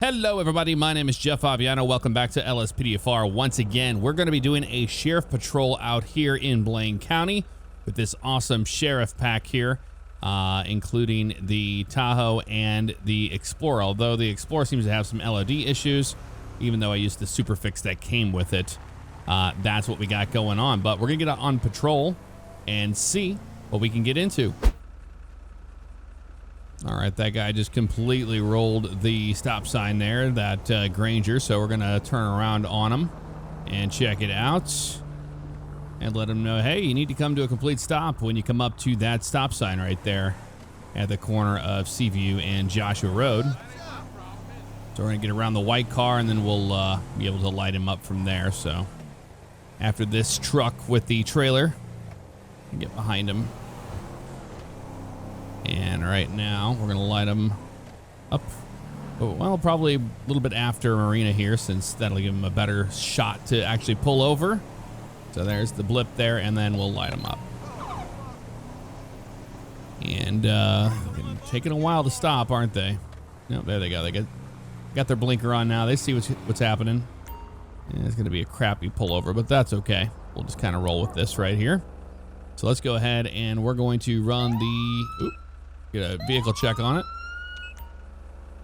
Hello everybody, my name is Jeff Favignano. Welcome back to LSPDFR. Once again, we're going to be doing a sheriff patrol out here in Blaine County with this awesome sheriff pack here, including the Tahoe and the Explorer. Although the Explorer seems to have some LOD issues, even though I used the super fix that came with it. That's what we got going on. But we're going to get on patrol and see what we can get into. All right, that guy just completely rolled the stop sign there, that Granger. So we're going to turn around on him and check it out and let him know, hey, you need to come to a complete stop when you come up to that stop sign right there at the corner of Seaview and Joshua Road. So we're going to get around the white car and then we'll be able to light him up from there. So after this truck with the trailer, get behind him. And right now, we're going to light them up. Well, probably a little bit after Marina here, since that'll give him a better shot to actually pull over. So there's the blip there, and then we'll light them up. And taking a while to stop, aren't they? Nope, there they go. They got their blinker on now. They see what's happening. And it's going to be a crappy pullover, but that's okay. We'll just kind of roll with this right here. So let's go ahead, and we're going to run the... Get a vehicle check on it.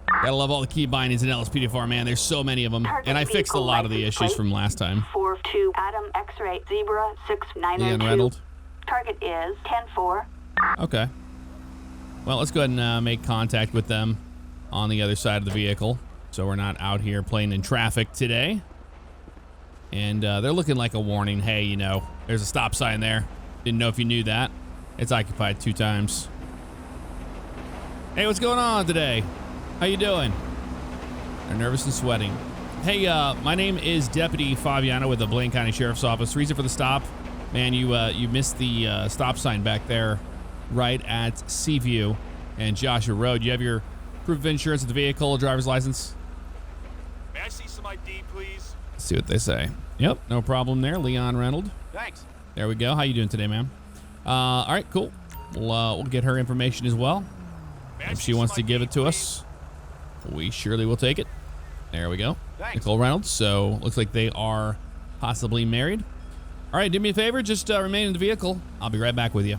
Gotta love all the key bindings in LSPDFR, man. There's so many of them. And I fixed a lot of the issues from last time. 42 Adam X-ray Zebra 6902. Target is 10-4. Okay. Well, let's go ahead and make contact with them on the other side of the vehicle, so we're not out here playing in traffic today. And they're looking like a warning. Hey, you know, there's a stop sign there. Didn't know if you knew that. It's occupied 2 times. Hey, what's going on today? How you doing? They're nervous and sweating. Hey, my name is Deputy Favignano with the Blaine County Sheriff's Office. Reason for the stop? Man, you missed the stop sign back there right at Seaview and Joshua Road. You have your proof of insurance of the vehicle, driver's license? May I see some ID, please? Let's see what they say. Yep, no problem there. Leon Reynolds. Thanks. There we go. How you doing today, ma'am? All right, cool. We'll get her information as well. If she wants to give it to us, we surely will take it. There we go. Thanks. Nicole Reynolds. So looks like they are possibly married. All right, do me a favor. Just remain in the vehicle. I'll be right back with you.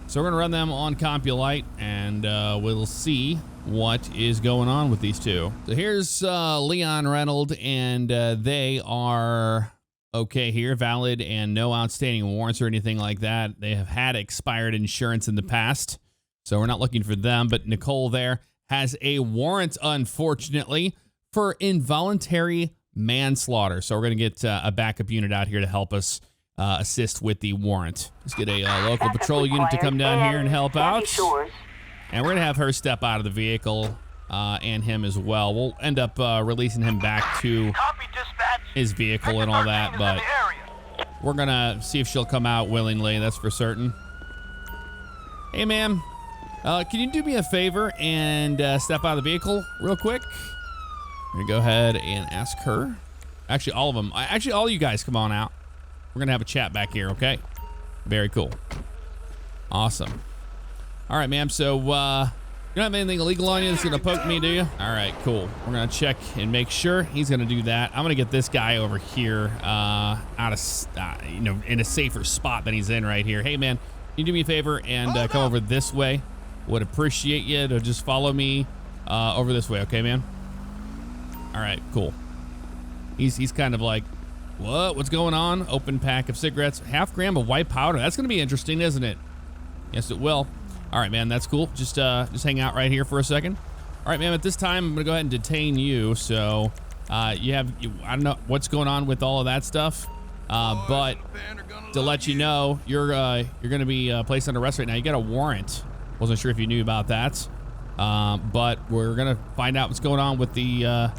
So we're going to run them on CompuLite, and we'll see what is going on with these two. So here's Leon Reynolds, and they are okay here, valid and no outstanding warrants or anything like that. They have had expired insurance in the past, so we're not looking for them. But Nicole there has a warrant, unfortunately, for involuntary manslaughter. So we're going to get a backup unit out here to help us assist with the warrant. Let's get a local patrol unit to come down here and help out. And we're going to have her step out of the vehicle and him as well. We'll end up releasing him back to his vehicle and all that, but we're going to see if she'll come out willingly. That's for certain. Hey, ma'am. Can you do me a favor and step out of the vehicle real quick? I'm going to go ahead and ask her. Actually, all of them. Actually, all of you guys come on out. We're going to have a chat back here, okay? Very cool. Awesome. All right, ma'am. So, you don't have anything illegal on you that's going to poke me, do you? All right, cool. We're going to check and make sure. He's going to do that. I'm going to get this guy over here out of, in a safer spot than he's in right here. Hey, man, can you do me a favor and come over this way? Would appreciate you to just follow me over this way, okay, man? All right, cool. He's kind of like, what's going on? Open pack of cigarettes, half gram of white powder. That's going to be interesting, isn't it? Yes, it will. All right, man, that's cool. Just hang out right here for a second. All right, ma'am, at this time, I'm going to go ahead and detain you. So I don't know what's going on with all of that stuff, but to let you know, you're going to be placed under arrest right now. You got a warrant. Wasn't sure if you knew about that, but we're going to find out what's going on with the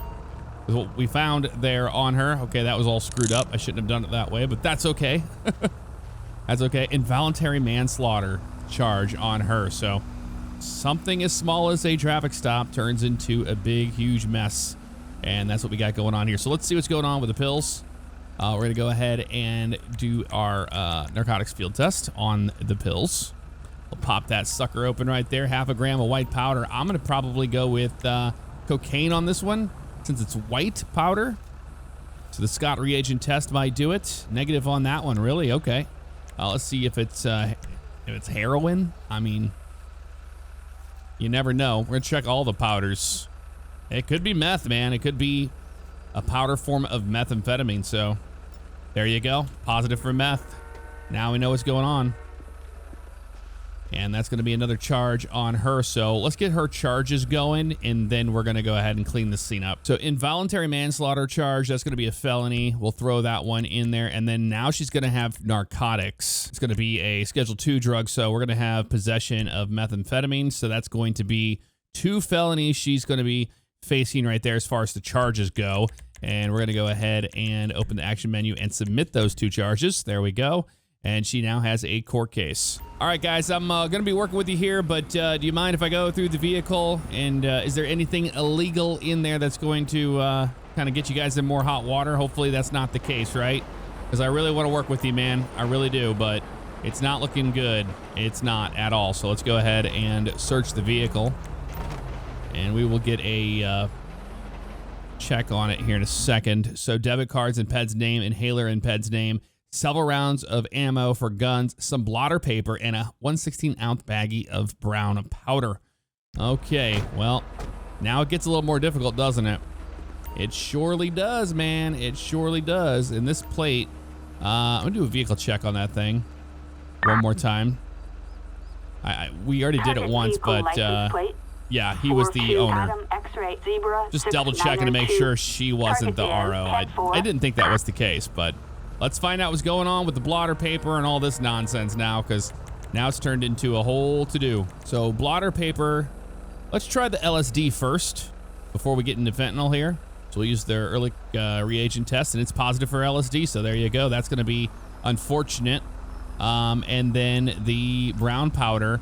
with what we found there on her. Okay, that was all screwed up. I shouldn't have done it that way, but that's okay. That's okay. Involuntary manslaughter charge on her. So something as small as a traffic stop turns into a big, huge mess. And that's what we got going on here. So let's see what's going on with the pills. We're going to go ahead and do our narcotics field test on the pills. We'll pop that sucker open right there. Half a gram of white powder. I'm going to probably go with cocaine on this one since it's white powder. So the Scott reagent test might do it. Negative on that one, really? Okay. Let's see if it's heroin. I mean, you never know. We're gonna check all the powders. It could be meth, man. It could be a powder form of methamphetamine. So there you go. Positive for meth. Now we know what's going on. And that's going to be another charge on her. So let's get her charges going, and then we're going to go ahead and clean this scene up. So involuntary manslaughter charge, that's going to be a felony. We'll throw that one in there. And then now she's going to have narcotics. It's going to be a Schedule 2 drug. So we're going to have possession of methamphetamine. So that's going to be 2 felonies she's going to be facing right there as far as the charges go. And we're going to go ahead and open the action menu and submit those 2 charges. There we go. And she now has a court case. All right, guys, I'm going to be working with you here, but do you mind if I go through the vehicle? And is there anything illegal in there that's going to kind of get you guys in more hot water? Hopefully that's not the case, right? Because I really want to work with you, man. I really do, but it's not looking good. It's not at all. So let's go ahead and search the vehicle. And we will get a check on it here in a second. So debit cards in Ped's name, inhaler in Ped's name, several rounds of ammo for guns, some blotter paper, and a 1/16-ounce baggie of brown powder. Okay, well, now it gets a little more difficult, doesn't it? It surely does, man. It surely does. And this plate, I'm gonna do a vehicle check on that thing one more time. We already did it once, but yeah, he was the owner. Just double checking to make sure she wasn't the RO. I didn't think that was the case, but let's find out what's going on with the blotter paper and all this nonsense now, because now it's turned into a whole to-do. So blotter paper, let's try the LSD first before we get into fentanyl here. So we'll use their early reagent test, and it's positive for LSD, so there you go. That's going to be unfortunate. And then the brown powder,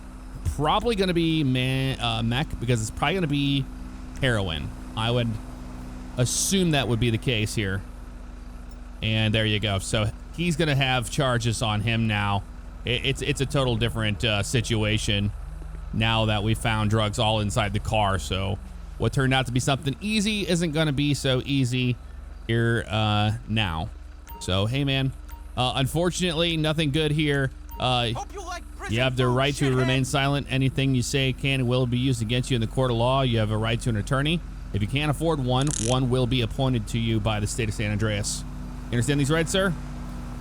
probably going to be meth, because it's probably going to be heroin. I would assume that would be the case here. And there you go. So he's going to have charges on him now. It's a total different situation now that we found drugs all inside the car. So what turned out to be something easy isn't going to be so easy here now. So, hey, man, unfortunately, nothing good here. You have the right to remain silent. Anything you say can and will be used against you in the court of law. You have a right to an attorney. If you can't afford one will be appointed to you by the state of San Andreas. You understand these rights, sir?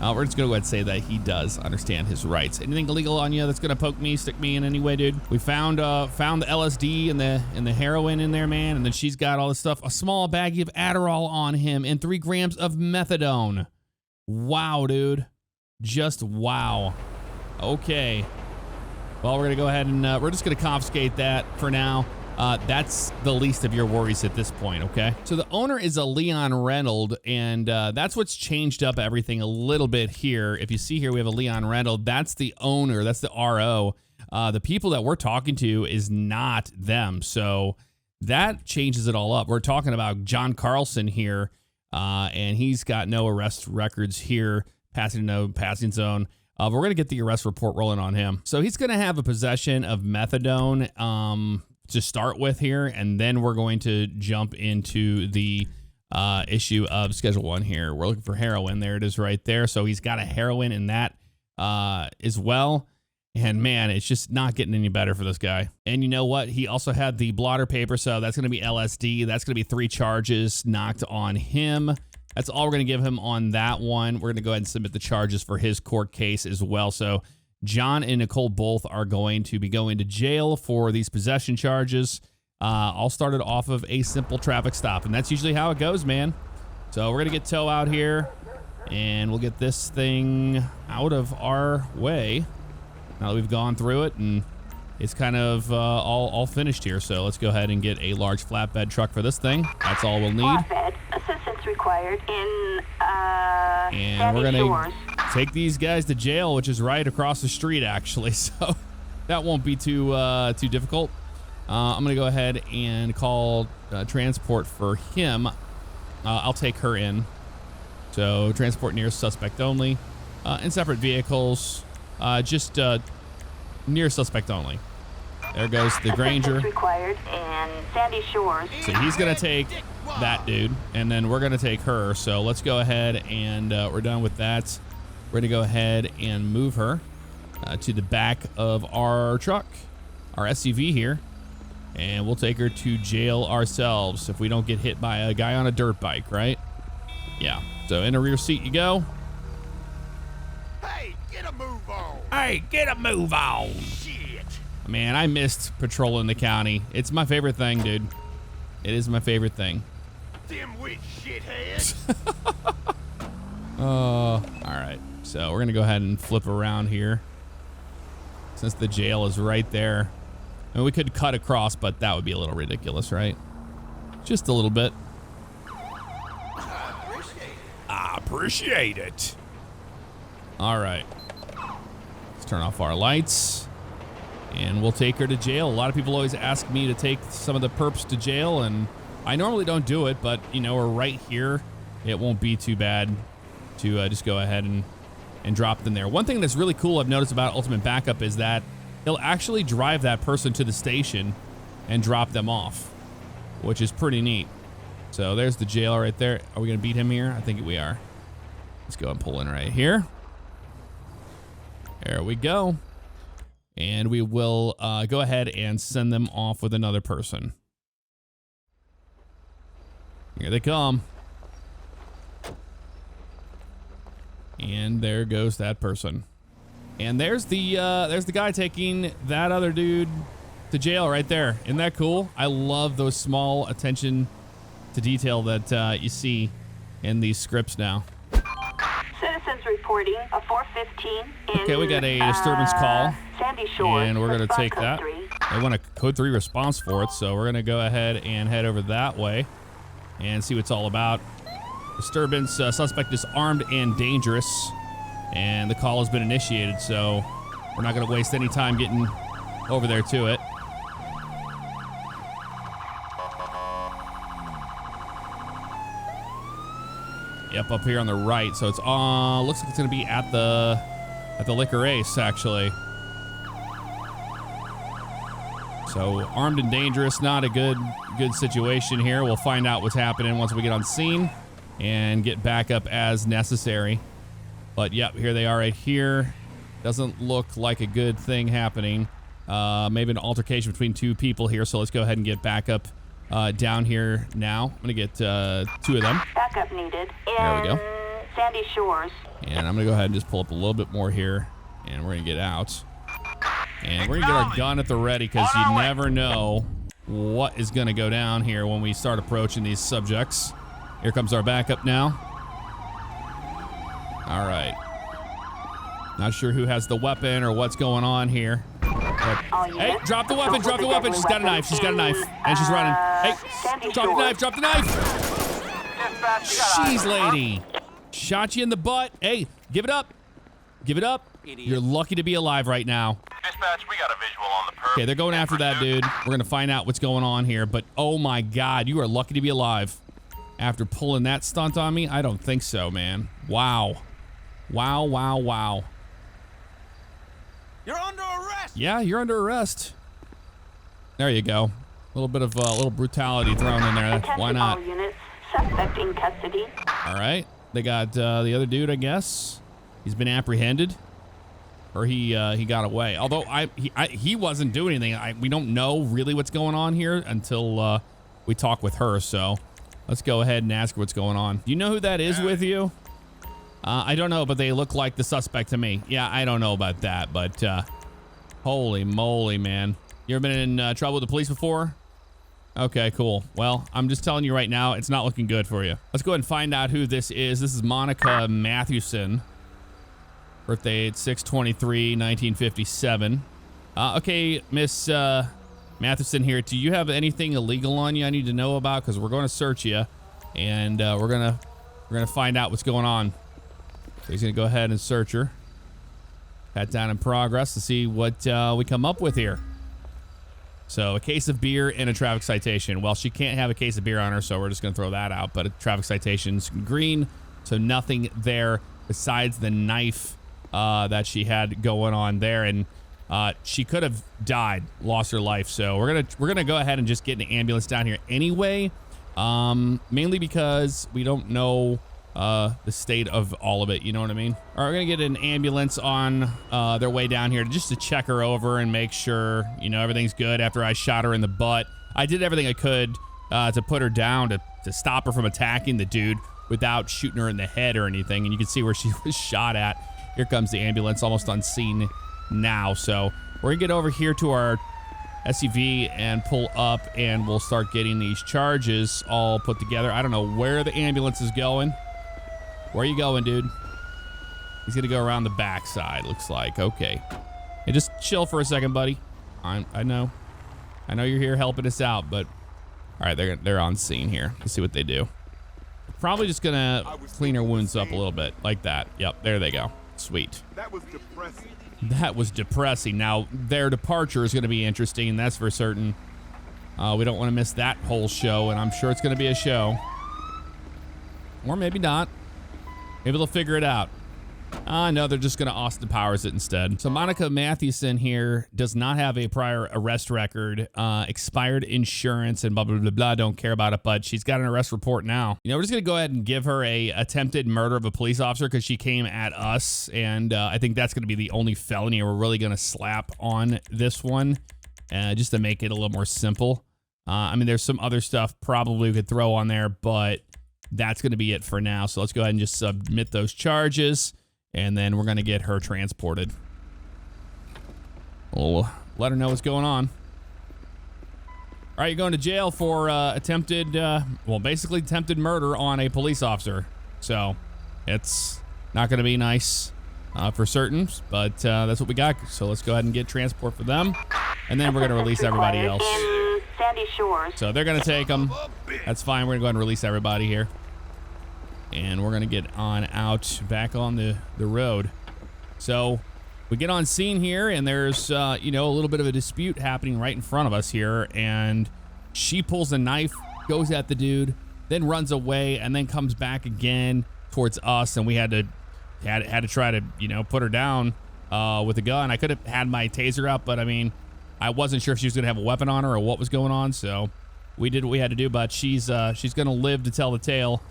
We're just going to go ahead and say that he does understand his rights. Anything illegal on you that's going to poke me, stick me in any way, dude? We found the LSD and the heroin in there, man, and then she's got all this stuff. A small baggie of Adderall on him and 3 grams of methadone. Wow, dude. Just wow. Okay. Well, we're going to go ahead and we're just going to confiscate that for now. That's the least of your worries at this point, okay? So the owner is a Leon Reynolds, and that's what's changed up everything a little bit here. If you see here, we have a Leon Reynolds. That's the owner. That's the RO. The people that we're talking to is not them. So that changes it all up. We're talking about John Carlson here, and he's got no arrest records here, passing zone. We're going to get the arrest report rolling on him. So he's going to have a possession of methadone, to start with here, and then we're going to jump into the issue of Schedule 1 here. We're looking for heroin. There it is right there. So he's got a heroin in that as well. And man, it's just not getting any better for this guy. And you know what? He also had the blotter paper, so that's going to be LSD. That's going to be 3 charges knocked on him. That's all we're going to give him on that one. We're going to go ahead and submit the charges for his court case as well. So John and Nicole both are going to be going to jail for these possession charges. All started off of a simple traffic stop, and that's usually how it goes, man. So we're going to get tow out here, and we'll get this thing out of our way now that we've gone through it, and it's kind of all finished here. So let's go ahead and get a large flatbed truck for this thing. That's all we'll need. Flatbed assistance required in and we're gonna take these guys to jail, which is right across the street, actually. So that won't be too difficult. I'm gonna go ahead and call transport for him. I'll take her in. So transport nearest suspect only, in separate vehicles. Just near suspect only. There goes the Granger. Required in Sandy Shores. So he's gonna take that dude, and then we're gonna take her. So let's go ahead and we're done with that. We're gonna go ahead and move her to the back of our truck, our SUV here, and we'll take her to jail ourselves if we don't get hit by a guy on a dirt bike, right? Yeah. So in the rear seat you go. Hey, get a move on. Hey, get a move on. Shit. Man, I missed patrolling the county. It's my favorite thing, dude. It is my favorite thing. Dimwit shithead. All right. So we're gonna go ahead and flip around here, since the jail is right there. I mean, we could cut across, but that would be a little ridiculous, right? Just a little bit. I appreciate it. All right. Let's turn off our lights, and we'll take her to jail. A lot of people always ask me to take some of the perps to jail, and I normally don't do it, but, you know, we're right here. It won't be too bad to just go ahead and drop them there. One thing that's really cool I've noticed about Ultimate Backup is that he'll actually drive that person to the station and drop them off, which is pretty neat. So there's the jail right there. Are we going to beat him here? I think we are. Let's go and pull in right here. There we go. And we will go ahead and send them off with another person. Here they come. And there goes that person. And there's the guy taking that other dude to jail right there. Isn't that cool? I love those small attention to detail that you see in these scripts now. Citizens reporting a 415 in Okay, we got a disturbance call, Sandy Shores. and we're going to Response take code that. 3. They want a code 3 response for it, so we're going to go ahead and head over that way and see what it's all about. Disturbance, suspect is armed and dangerous, and the call has been initiated, so we're not going to waste any time getting over there to it. Yep, up here on the right. So it's looks like it's gonna be at the Liquor Ace, actually. So armed and dangerous, not a good situation here. We'll find out what's happening once we get on scene and get back up as necessary. But yep, here they are right here. Doesn't look like a good thing happening. Maybe an altercation between two people here. So let's go ahead and get back up down here now. I'm gonna get 2 of them. Backup needed in There we go. Sandy Shores. And I'm gonna go ahead and just pull up a little bit more here, and we're gonna get out. And we're gonna get our gun at the ready, because you never know what is gonna go down here when we start approaching these subjects. Here comes our backup now. All right. Not sure who has the weapon or what's going on here. But, hey, drop the weapon, drop the weapon. She's got a knife, she's got a knife, and she's running. Hey, drop the knife, drop the knife. Jeez, lady. Shot you in the butt. Hey, give it up. Give it up. You're lucky to be alive right now. Dispatch, we got a visual on the perp. Okay, they're going after that dude. We're gonna find out what's going on here, but oh my God, you are lucky to be alive. After pulling that stunt on me, I don't think so, man. Wow. Wow, wow, wow. You're under arrest. Yeah, you're under arrest. There you go. A little bit of little brutality thrown in there. Why not? All units. Suspect in custody. All right. They got the other dude, I guess. He's been apprehended, or he got away. Although he wasn't doing anything. We don't know really what's going on here until we talk with her. So let's go ahead and ask her what's going on. Do you know who that is with you? I don't know, but they look like the suspect to me. Yeah, I don't know about that, but holy moly, man. You ever been in trouble with the police before? Okay, cool. Well, I'm just telling you right now, it's not looking good for you. Let's go ahead and find out who this is. This is Monica Mathewson. Birthday at 6/23/1957. Okay, Miss Mathewson here. Do you have anything illegal on you I need to know about? Because we're going to search you, and we're gonna find out what's going on. So he's gonna go ahead and search her. Pat down in progress to see what we come up with here. So a case of beer and a traffic citation. Well, she can't have a case of beer on her, so we're just gonna throw that out. But a traffic citation's green, so nothing there besides the knife that she had going on there. And She could have died, lost her life. So we're gonna go ahead and just get an ambulance down here anyway. Mainly because we don't know the state of all of it, you know what I mean? All right, we're gonna get an ambulance on their way down here just to check her over and make sure, you know, everything's good after I shot her in the butt. I did everything I could to put her down to stop her from attacking the dude without shooting her in the head or anything. And you can see where she was shot at. Here comes the ambulance, almost on scene now. So we're gonna get over here to our SUV and pull up, and we'll start getting these charges all put together. I don't know where the ambulance is going. Where are you going, dude? He's gonna go around the backside, looks like. Okay. Hey, just chill for a second, buddy. I know you're here helping us out, but all right, they're on scene here. Let's see what they do. Probably just gonna clean her wounds up a little bit, like that. Yep, there they go. Sweet. That was depressing. That was depressing. Now, their departure is going to be interesting, that's for certain. We don't want to miss that whole show, and I'm sure it's going to be a show. Or maybe not. Maybe they'll figure it out. No, they're just going to Austin Powers it instead. So Monica Mathewson here does not have a prior arrest record, expired insurance, and blah, blah, blah, blah. Don't care about it, but she's got an arrest report now. You know, we're just going to go ahead and give her a attempted murder of a police officer because she came at us, and I think that's going to be the only felony we're really going to slap on this one, just to make it a little more simple. I mean, there's some other stuff probably we could throw on there, but that's going to be it for now. So let's go ahead and just submit those charges. And then we're going to get her transported. We'll let her know what's going on. All right, you're going to jail for basically attempted murder on a police officer. So it's not going to be nice for certain, but that's what we got. So let's go ahead and get transport for them. And then we're going to release everybody else. In Sandy Shores. So they're going to take them. That's fine. We're going to go ahead and release everybody here. And we're going to get on out back on the road. So we get on scene here, and there's, you know, a little bit of a dispute happening right in front of us here. And she pulls a knife, goes at the dude, then runs away, and then comes back again towards us. And we had to try to, you know, put her down with a gun. I could have had my taser out, but I mean, I wasn't sure if she was going to have a weapon on her or what was going on. So we did what we had to do, but she's going to live to tell the tale.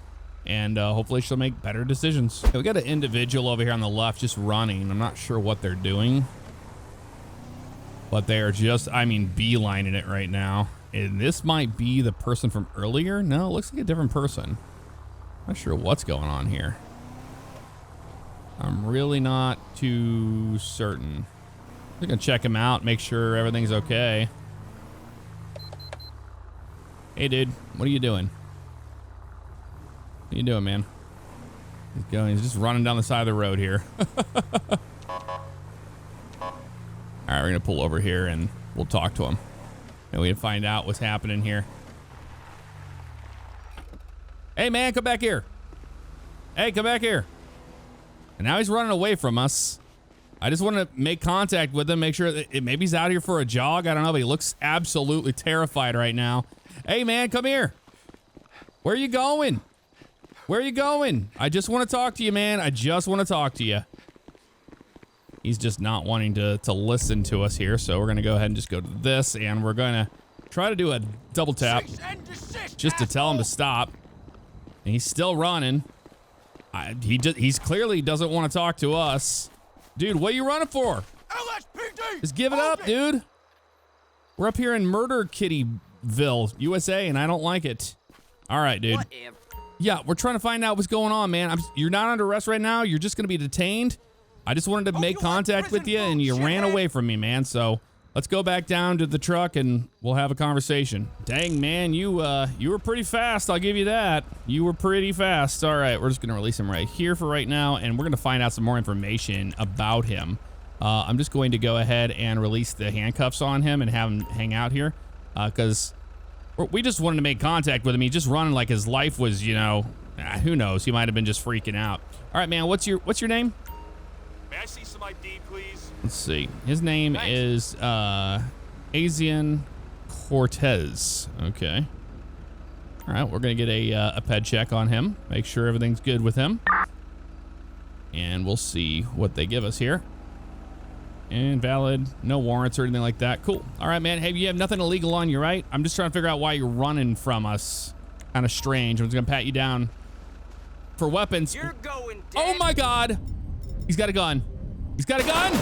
And hopefully she'll make better decisions. Okay, we got an individual over here on the left just running. I'm not sure what they're doing, but they are just, I mean, beelining it right now. And this might be the person from earlier. No, it looks like a different person. Not sure what's going on here. I'm really not too certain. I'm gonna check him out, make sure everything's okay. Hey, dude, what are you doing? What you doing, man? He's just running down the side of the road here. All right, we're gonna pull over here and we'll talk to him. And we can find out what's happening here. Hey, man, come back here. Hey, come back here. And now he's running away from us. I just want to make contact with him, make sure that maybe he's out here for a jog. I don't know, but he looks absolutely terrified right now. Hey, man, come here. Where are you going? Where are you going? I just want to talk to you, man. I just want to talk to you. He's just not wanting to listen to us here, so we're going to go ahead and just go to this, and we're going to try to do a double tap just to tell him to stop. And he's still running. He's clearly doesn't want to talk to us. Dude, what are you running for? LSPD! Just give it up, dude. We're up here in Murder Kittyville, USA, and I don't like it. All right, dude. Whatever. Yeah, we're trying to find out what's going on, man. You're not under arrest right now. You're just going to be detained. I just wanted to make contact with you, and you ran away from me, man. So let's go back down to the truck, and we'll have a conversation. Dang, man, you were pretty fast. I'll give you that. You were pretty fast. All right, we're just going to release him right here for right now, and we're going to find out some more information about him. I'm just going to go ahead and release the handcuffs on him and have him hang out here because we just wanted to make contact with him. He just running like his life was, you know, who knows? He might have been just freaking out. All right, man, what's your name? May I see some ID, please? Let's see. His name is Asian Cortez. Okay. All right, we're going to get a ped check on him. Make sure everything's good with him. And we'll see what they give us here. Invalid. No warrants or anything like that. Cool. All right, man. Hey, you have nothing illegal on you, right? I'm just trying to figure out why you're running from us. Kind of strange. I'm just going to pat you down for weapons. You're going dead. Oh, my God. He's got a gun. He's got a gun.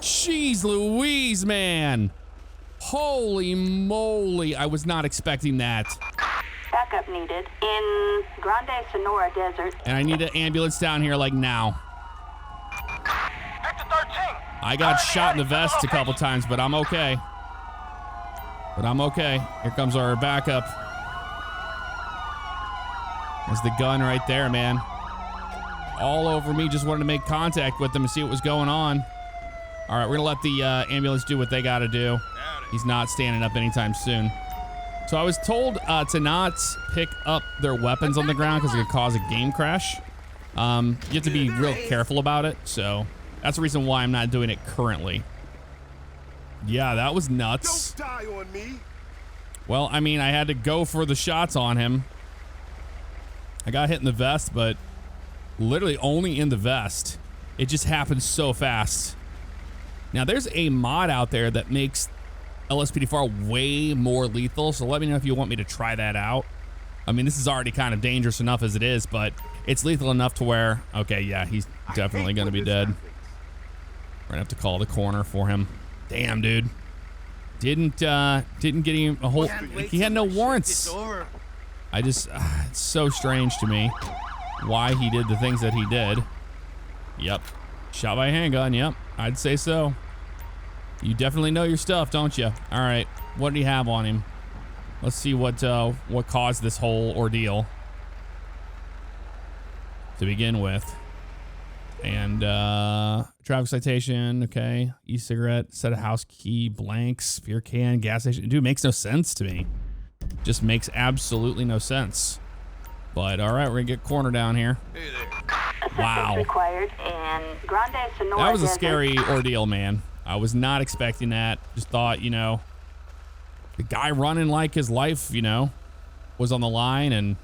Jeez Louise, man. Holy moly. I was not expecting that. Backup needed in Grande Sonora Desert. And I need an ambulance down here like now. I got shot in the vest a couple times, but I'm okay. Here comes our backup. There's the gun right there, man. All over me. Just wanted to make contact with them and see what was going on. All right, we're gonna let the ambulance do what they gotta do. He's not standing up anytime soon. So I was told to not pick up their weapons on the ground because it could cause a game crash. You have to be real careful about it. So that's the reason why I'm not doing it currently. Yeah, that was nuts. Don't die on me. Well, I mean, I had to go for the shots on him. I got hit in the vest, but literally only in the vest. It just happened so fast. Now, there's a mod out there that makes LSPDFR way more lethal, so let me know if you want me to try that out. I mean, this is already kind of dangerous enough as it is, but it's lethal enough to where, okay, yeah, he's definitely going to be dead. We're going to have to call the coroner for him. Damn, dude. Didn't get him a whole... He had no warrants. I just... it's so strange to me why he did the things that he did. Yep. Shot by a handgun, yep. I'd say so. You definitely know your stuff, don't you? All right. What did he have on him? Let's see what caused this whole ordeal to begin with. And traffic citation, okay. E-cigarette, set of house key, blanks, beer can, gas station. Dude, makes no sense to me. Just makes absolutely no sense. But all right, we're gonna get corner down here. Hey there. Wow. Required in Grande Sonora That was a Desert. scary ordeal, man. I was not expecting that. Just thought, you know, the guy running like his life, you know, was on the line, and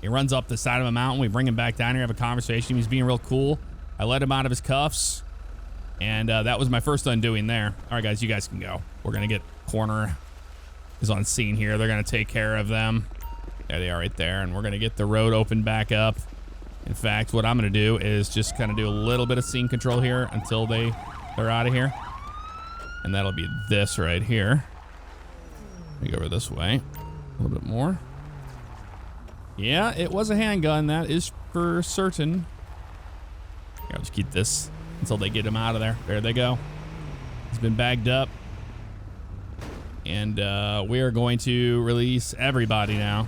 he runs up the side of a mountain. We bring him back down here, have a conversation. He's being real cool. I let him out of his cuffs, and that was my first undoing there. All right, guys, you guys can go. We're going to get corner is on scene here. They're going to take care of them. There they are right there, and we're going to get the road opened back up. In fact, what I'm going to do is just kind of do a little bit of scene control here until they're out of here. And that'll be this right here. Let me go over this way a little bit more. Yeah, it was a handgun. That is for certain. I'll just keep this until they get him out of there. There they go. He's been bagged up. And we are going to release everybody now.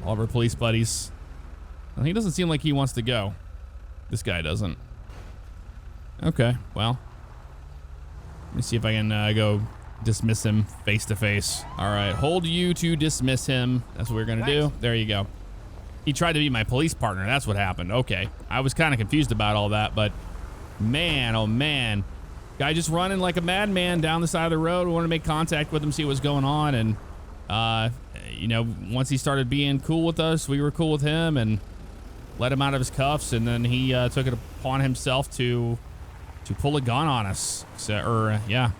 All of our police buddies. He doesn't seem like he wants to go. This guy doesn't. Okay, well. Let me see if I can go dismiss him face to face. All right, hold you to dismiss him. That's what we're gonna do. There you go. He tried to be my police partner. That's what happened. Okay, I was kind of confused about all that, but man, oh man. Guy just running like a madman down the side of the road. We wanted to make contact with him, see what's going on. And, you know, once he started being cool with us, we were cool with him and let him out of his cuffs. And then he took it upon himself to pull a gun on us. So, yeah.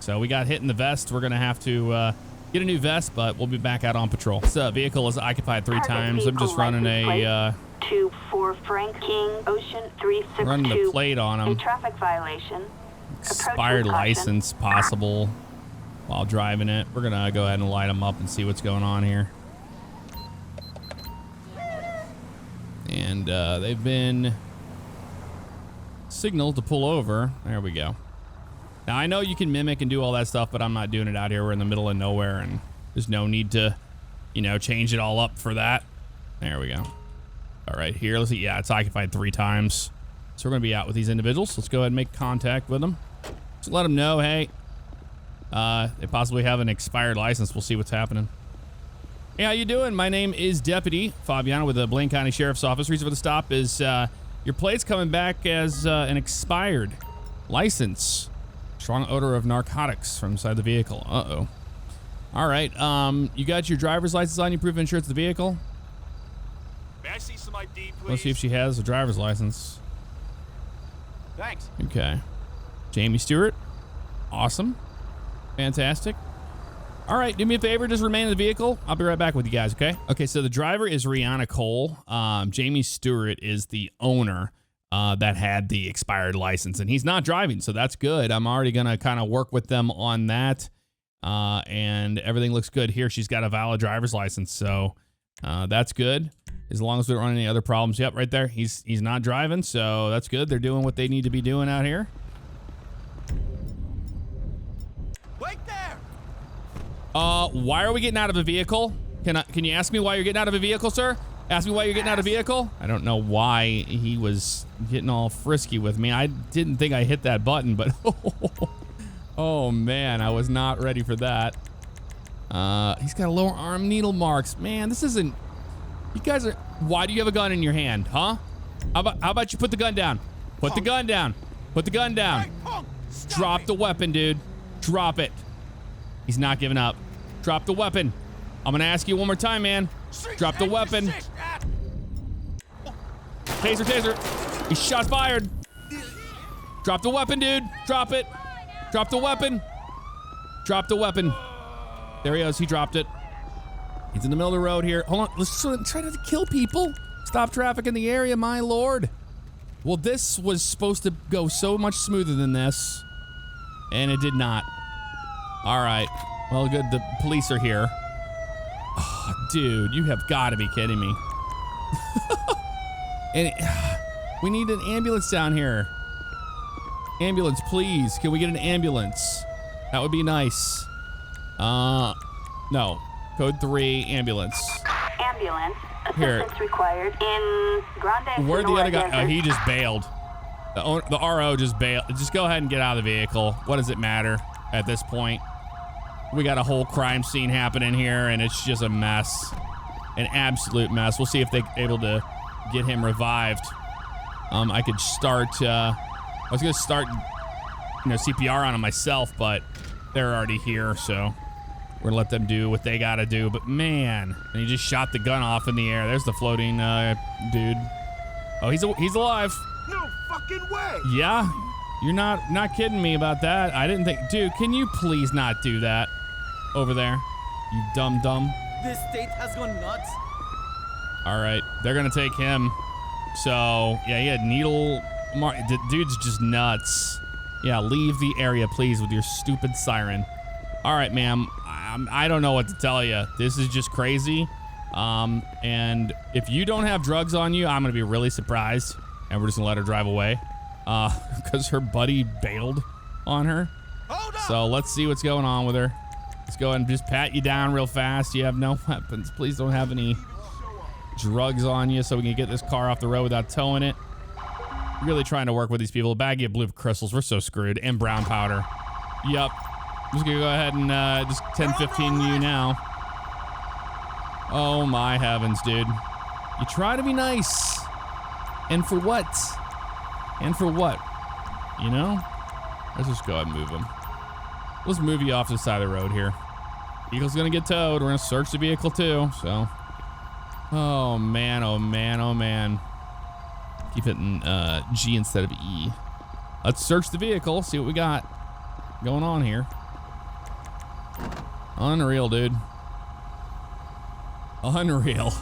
So we got hit in the vest. We're going to have to get a new vest, but we'll be back out on patrol. This vehicle is occupied 3 times. I'm just running a... 24 Frank King Ocean 362. Running the plate on him. A traffic violation. Expired license possible while driving it. We're gonna go ahead and light them up and see what's going on here. And they've been signaled to pull over. There we go. Now I know you can mimic and do all that stuff, but I'm not doing it out here. We're in the middle of nowhere, and there's no need to, you know, change it all up for that. There we go. All right, here, let's see. Yeah, it's occupied 3 times. So we're gonna be out with these individuals. Let's go ahead and make contact with them. Just let them know, hey, they possibly have an expired license. We'll see what's happening. Hey, how you doing? My name is Deputy Favignano with the Blaine County Sheriff's Office. Reason for the stop is your plate's coming back as an expired license. Strong odor of narcotics from inside the vehicle. Uh-oh. All right, you got your driver's license on you, proof of insurance of the vehicle? May I see some ID, please? Let's see if she has a driver's license. Thanks. Okay. Jamie Stewart. Awesome. Fantastic. All right, do me a favor, just remain in the vehicle. I'll be right back with you guys, okay? Okay, so the driver is Rihanna Cole. Jamie Stewart is the owner that had the expired license, and he's not driving, so that's good. I'm already gonna kind of work with them on that, and everything looks good here. She's got a valid driver's license, so that's good. As long as there aren't any other problems. Yep, right there. He's not driving, so that's good. They're doing what they need to be doing out here. Wait there. Why are we getting out of a vehicle? Can you ask me why you're getting out of a vehicle, sir? Ask me why you're getting out of a vehicle? I don't know why he was getting all frisky with me. I didn't think I hit that button, but oh man, I was not ready for that. He's got lower arm needle marks. Man, this isn't... You guys are... Why do you have a gun in your hand, huh? How about you put the gun down? Put the gun down. Put the gun down. Hey, punk, Drop the weapon, dude. Drop it. He's not giving up. Drop the weapon. I'm gonna ask you one more time, man. Drop the weapon. Taser, taser. He's shot fired. Drop the weapon, dude. Drop it. Drop the weapon. Drop the weapon. There he is. He dropped it. He's in the middle of the road here. Hold on. Let's try to kill people. Stop traffic in the area, my lord. Well, this was supposed to go so much smoother than this, and it did not. All right. Well, good. The police are here. Oh, dude, you have got to be kidding me. And we need an ambulance down here. Ambulance, please. Can we get an ambulance? That would be nice. No. Code 3, ambulance. Ambulance. Here. Assistance required in Grande. Where'd the other guy? Sonora Oh, he Desert. just bailed. The RO just bailed. Just go ahead and get out of the vehicle. What does it matter at this point? We got a whole crime scene happening here, and it's just a mess. An absolute mess. We'll see if they're able to get him revived. I could start... I was going to start, CPR on him myself, but they're already here, so... We're gonna let them do what they gotta do, but man, and he just shot the gun off in the air. There's the floating dude. Oh, he's alive. No fucking way. Yeah, you're not kidding me about that. I didn't think, dude. Can you please not do that over there, you dumb. This state has gone nuts. All right, they're gonna take him. So yeah, he had needle mark. Dude's just nuts. Yeah, leave the area, please, with your stupid siren. All right, ma'am. I don't know what to tell you. This is just crazy. And if you don't have drugs on you, I'm going to be really surprised. And we're just going to let her drive away. Because her buddy bailed on her. Hold up. So let's see what's going on with her. Let's go ahead and just pat you down real fast. You have no weapons. Please don't have any drugs on you so we can get this car off the road without towing it. Really trying to work with these people. A baggie of blue crystals. We're so screwed. And brown powder. Yep. I'm just gonna go ahead and just 10-15 you now. Oh my heavens, dude. You try to be nice. And for what? And for what? You know? Let's just go ahead and move him. Let's move you off to the side of the road here. Vehicle's gonna get towed. We're gonna search the vehicle too, so. Oh man, oh man, oh man. Keep hitting G instead of E. Let's search the vehicle, see what we got going on here. Unreal, dude. Unreal.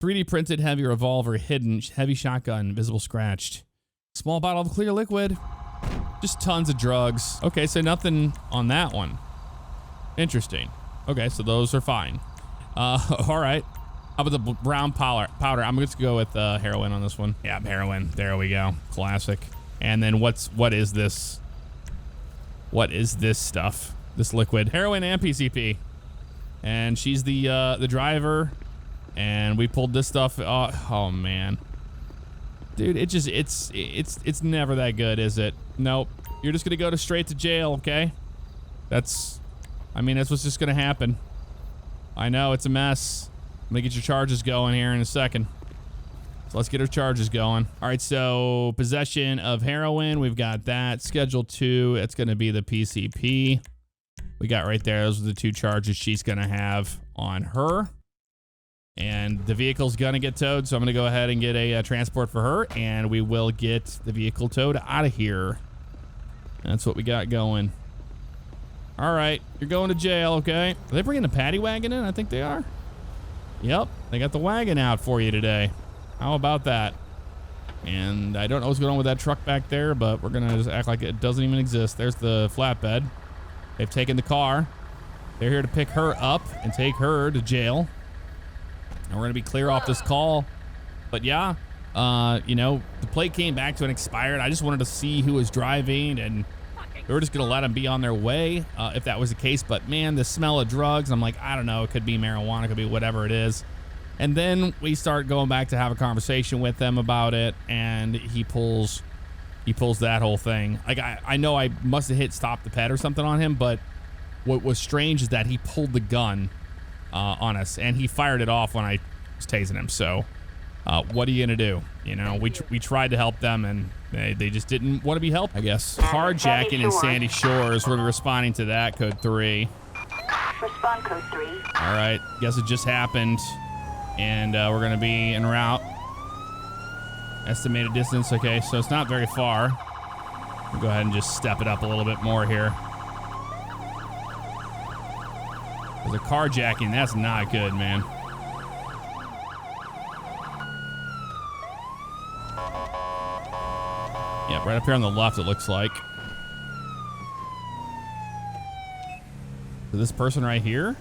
3D printed heavy revolver, hidden, heavy shotgun, visible scratched. Small bottle of clear liquid. Just tons of drugs. Okay, so nothing on that one. Interesting. Okay, so those are fine. All right. How about the brown powder? I'm just gonna go with heroin on this one. Yeah, heroin. There we go. Classic. And then what is this? What is this stuff? This liquid, heroin and PCP, and she's the driver, and we pulled this stuff. Oh man, dude, it's never that good, is it? Nope. You're just gonna go straight to jail, okay? That's what's just gonna happen. I know it's a mess. I'm gonna get your charges going here in a second. So let's get our charges going. All right, so possession of heroin, we've got that. Schedule 2, it's gonna be the PCP. We got right there, those are the 2 charges she's gonna have on her. And the vehicle's gonna get towed, so I'm gonna go ahead and get a transport for her, and we will get the vehicle towed out of here. That's what we got going. All right, you're going to jail, okay? Are they bringing the paddy wagon in? I think they are. Yep, they got the wagon out for you today. How about that? And I don't know what's going on with that truck back there, but we're gonna just act like it doesn't even exist. There's the flatbed. They've taken the car. They're here to pick her up and take her to jail. And we're gonna be clear off this call. But yeah, you know, the plate came back to an expired. I just wanted to see who was driving, and we were just gonna let them be on their way if that was the case. But man, the smell of drugs, I'm like, I don't know, it could be marijuana, it could be whatever it is. And then we start going back to have a conversation with them about it, and he pulls that whole thing. Like I know I must have hit stop the pet or something on him, but what was strange is that he pulled the gun on us, and he fired it off when I was tasing him. So what are you gonna do? You know, we tried to help them, and they just didn't want to be helped, I guess. Carjacking in Sandy Shores. We're responding to that, code 3. Respond code 3. All right, guess it just happened, and we're gonna be en route. Estimated distance, okay, so it's not very far. We'll go ahead and just step it up a little bit more here. There's a carjacking, that's not good, man. Yeah, right up here on the left, it looks like. So this person right here?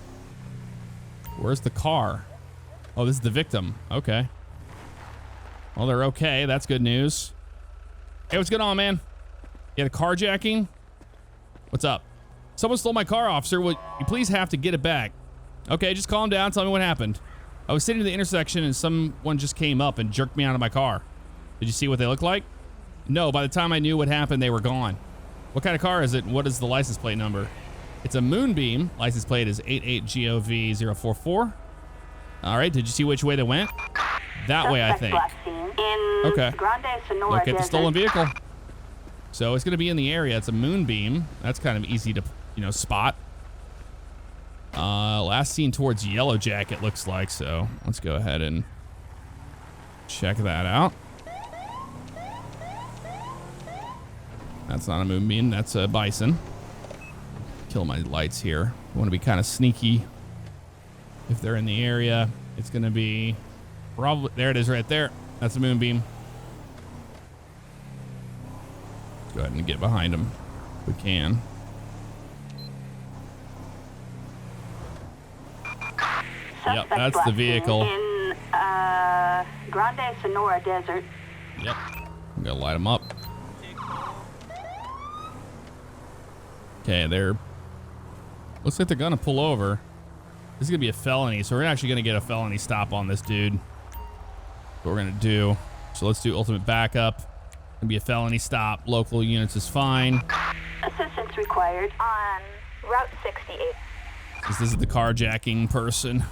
Where's the car? Oh, this is the victim. Okay. Well, they're okay. That's good news. Hey, what's going on, man? You had a carjacking? What's up? Someone stole my car, officer. Would you please have to get it back? Okay, just calm down. Tell me what happened. I was sitting at the intersection and someone just came up and jerked me out of my car. Did you see what they look like? No, by the time I knew what happened, they were gone. What kind of car is it? And what is the license plate number? It's a Moonbeam. License plate is 88GOV044. All right, did you see which way they went? That way, I think. Okay. Look at the stolen vehicle. So it's going to be in the area. It's a Moonbeam. That's kind of easy to, you know, spot. Last seen towards Yellow Jacket, looks like. So let's go ahead and check that out. That's not a Moonbeam. That's a Bison. Kill my lights here. I want to be kind of sneaky. If they're in the area, it's going to be probably... There it is right there. That's a Moonbeam. Let's go ahead and get behind them if we can. Yep, that's the vehicle. In Grande Sonora Desert. Yep. I'm going to light them up. Okay, they're... Looks like they're going to pull over. This is going to be a felony, so we're actually going to get a felony stop on this dude. What we're going to do. So let's do ultimate backup. Going to be a felony stop. Local units is fine. Assistance required on Route 68. This is the carjacking person.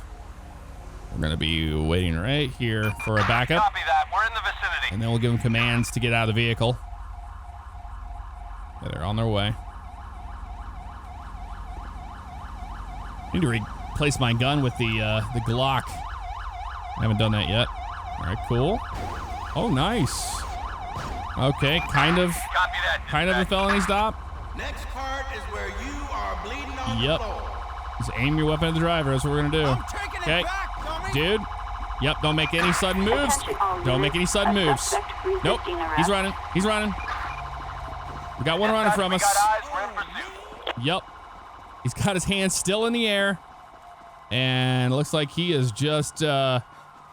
We're going to be waiting right here for a backup. Copy that. We're in the vicinity. And then we'll give them commands to get out of the vehicle. Yeah, they're on their way. I need to replace my gun with the Glock. I haven't done that yet. All right, cool. Oh, nice. Okay, kind of a felony stop. Next part is where you are bleeding on Yep. the floor. Just aim your weapon at the driver. That's what we're gonna do. I'm taking Okay, it back, dummy. dude. Yep. Don't make any sudden moves. Don't make any sudden moves. Nope. He's running. He's running. We got one running from us. We got eyes. We're in pursuit. Yep. He's got his hands still in the air, and it looks like he is just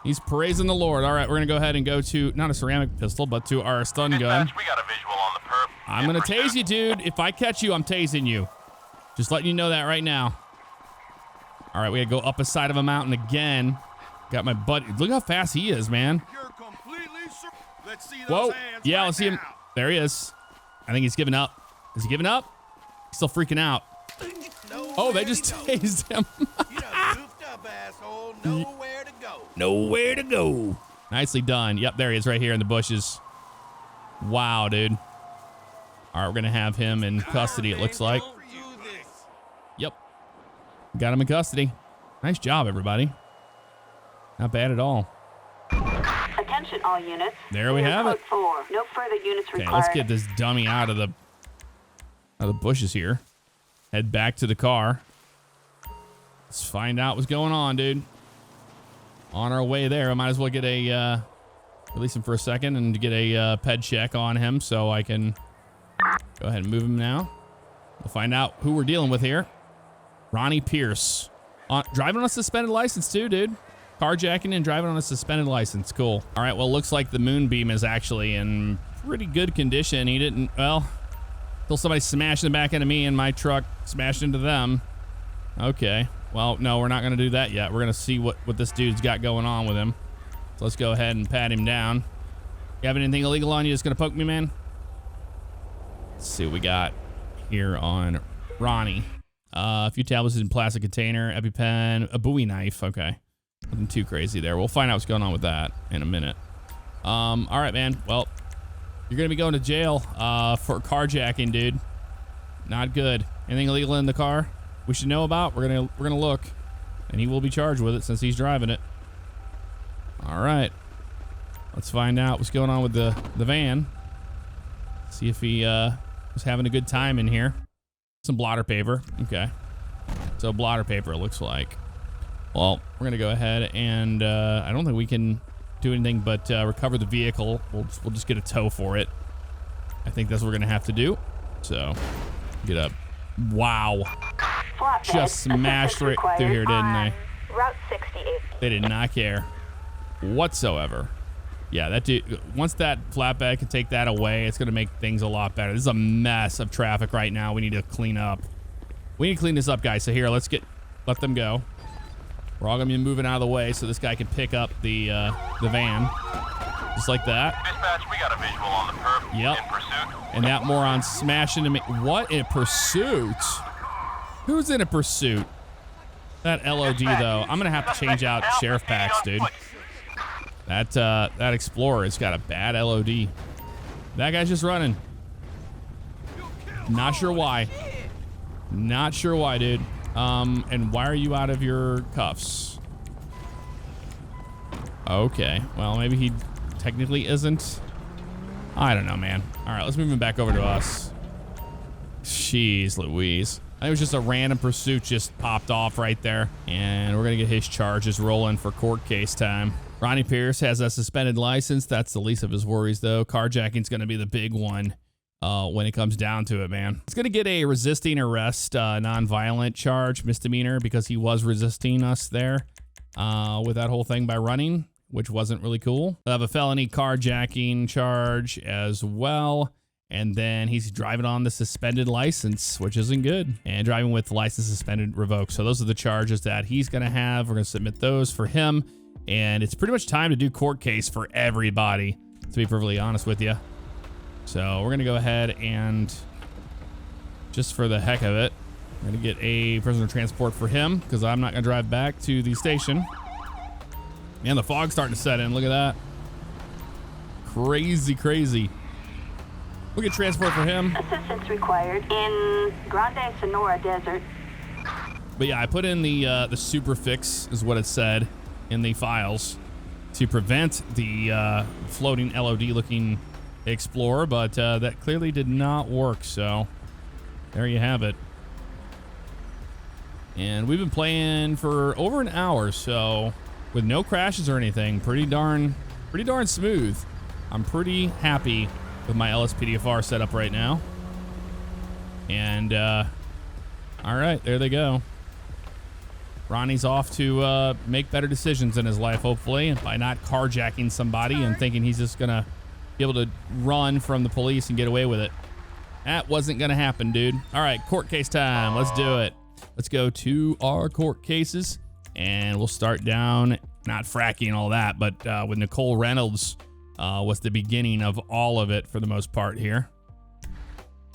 he's praising the Lord. All right, we're gonna go ahead and go to not a ceramic pistol, but to our stun gun. Dispatch, we got a visual on the perp. I'm gonna tase you, dude. If I catch you, I'm tasing you. Just letting you know that right now. All right, we gotta go up a side of a mountain again. Got my buddy. Look how fast he is, man. You're completely Let's see those Whoa. hands Yeah, right let's see him. now. There he is. I think he's giving up. Is he giving up? He's still freaking out. Oh, they just tased him. You done goofed up, asshole. Nowhere to go. Nowhere to go. Nicely done. Yep, there he is right here in the bushes. Wow, dude. All right, we're going to have him in custody, it looks like. Don't do this. Yep. Got him in custody. Nice job, everybody. Not bad at all. Attention all units. There we have it. Code 4. No further units Okay, required. let's get this dummy out of the bushes here. Head back to the car. Let's find out what's going on, dude. On our way there, I might as well get a release him for a second and get a ped check on him so I can go ahead and move him now. We'll find out who we're dealing with here. Ronnie Pierce. Driving on a suspended license too, dude. Carjacking and driving on a suspended license. Cool. All right, well, looks like the Moonbeam is actually in pretty good condition. He didn't, well, until somebody smashed the back end of me and my truck smashed into them. Okay. Well, no, we're not going to do that yet. We're going to see what this dude's got going on with him. So let's go ahead and pat him down. You have anything illegal on you just going to poke me, man? Let's see what we got here on Ronnie. A few tablets in plastic container, EpiPen, a Bowie knife. Okay. Nothing too crazy there. We'll find out what's going on with that in a minute. All right, man. Well, you're going to be going to jail for carjacking, dude. Not good. Anything illegal in the car we should know about? We're gonna look, and he will be charged with it since he's driving it. All right. Let's find out what's going on with the van. See if he was having a good time in here. Some blotter paper. Okay. So blotter paper, it looks like. Well, we're going to go ahead and I don't think we can do anything but recover the vehicle. We'll just get a tow for it. I think that's what we're going to have to do. So, get up. Wow. Just smashed right through here, didn't they? Route 68. They did not care whatsoever. Yeah, that dude, once that flatbed can take that away, it's going to make things a lot better. This is a mess of traffic right now. We need to clean up. We need to clean this up, guys. So here, let them go. We're all going to be moving out of the way so this guy can pick up the van. Just like that. Dispatch, we got a visual on the perp. Yep. In pursuit. And that moron smashed into me. What in pursuit? Who's in a pursuit? That LOD, though. I'm going to have to change out sheriff packs, dude. That Explorer has got a bad LOD. That guy's just running. Not sure why. Not sure why, dude. And why are you out of your cuffs? Okay. Well, maybe he technically isn't. I don't know, man. All right, let's move him back over to us. Jeez Louise. I think it was just a random pursuit just popped off right there. And we're going to get his charges rolling for court case time. Ronnie Pierce has a suspended license. That's the least of his worries, though. Carjacking's going to be the big one when it comes down to it, man. He's going to get a resisting arrest, non-violent charge, misdemeanor, because he was resisting us there with that whole thing by running, which wasn't really cool. He'll have a felony carjacking charge as well. And then he's driving on the suspended license, which isn't good. And driving with the license suspended revoked. So those are the charges that he's going to have. We're going to submit those for him. And it's pretty much time to do court case for everybody, to be perfectly honest with you. So we're going to go ahead and, just for the heck of it, we're going to get a prisoner transport for him because I'm not going to drive back to the station. Man, the fog's starting to set in. Look at that. Crazy, crazy. We'll get transport for him. Assistance required in Grande Sonora Desert. But yeah, I put in the super fix is what it said in the files to prevent the floating LOD looking Explorer, but that clearly did not work. So there you have it. And we've been playing for over an hour, so with no crashes or anything, pretty darn smooth. I'm pretty happy with my LSPDFR setup right now. And all right, there they go. Ronnie's off to make better decisions in his life, hopefully, by not carjacking somebody and thinking he's just gonna be able to run from the police and get away with it. That wasn't gonna happen, dude. All right, court case time. Let's do it. Let's go to our court cases, and we'll start down, not fracking and all that, but with Nicole Reynolds was the beginning of all of it for the most part here.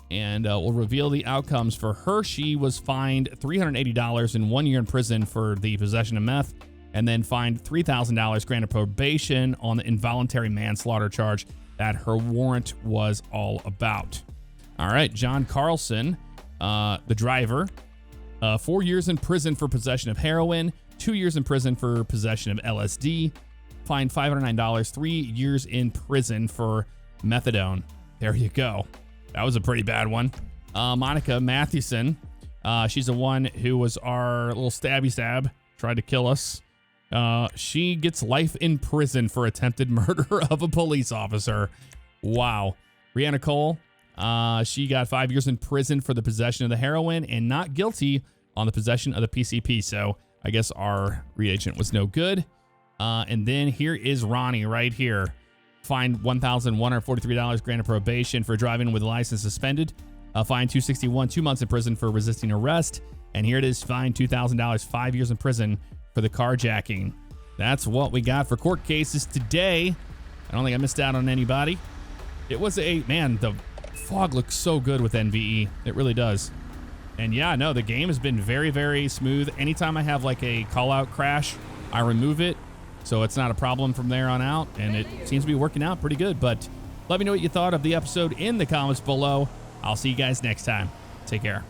And we'll reveal the outcomes for her. She was fined $380 and 1 year in prison for the possession of meth, and then fined $3,000 granted probation on the involuntary manslaughter charge that her warrant was all about. All right, John Carlson, the driver, 4 years in prison for possession of heroin, 2 years in prison for possession of LSD. Fined $509, 3 years in prison for methadone. There you go. That was a pretty bad one. Monica Mathewson. She's the one who was our little stabby stab, tried to kill us. She gets life in prison for attempted murder of a police officer. Wow. Brianna Cole. She got 5 years in prison for the possession of the heroin and not guilty on the possession of the PCP. So I guess our reagent was no good. And then here is Ronnie right here. Fined $1,143, granted probation for driving with a license suspended. Fined $261, 2 months in prison for resisting arrest. And here it is, fined $2,000, 5 years in prison for the carjacking. That's what we got for court cases today. I don't think I missed out on anybody. It was man, the fog looks so good with NVE. It really does. And yeah, no, the game has been very, very smooth. Anytime I have like a call out crash, I remove it. So it's not a problem from there on out. And it seems to be working out pretty good. But let me know what you thought of the episode in the comments below. I'll see you guys next time. Take care.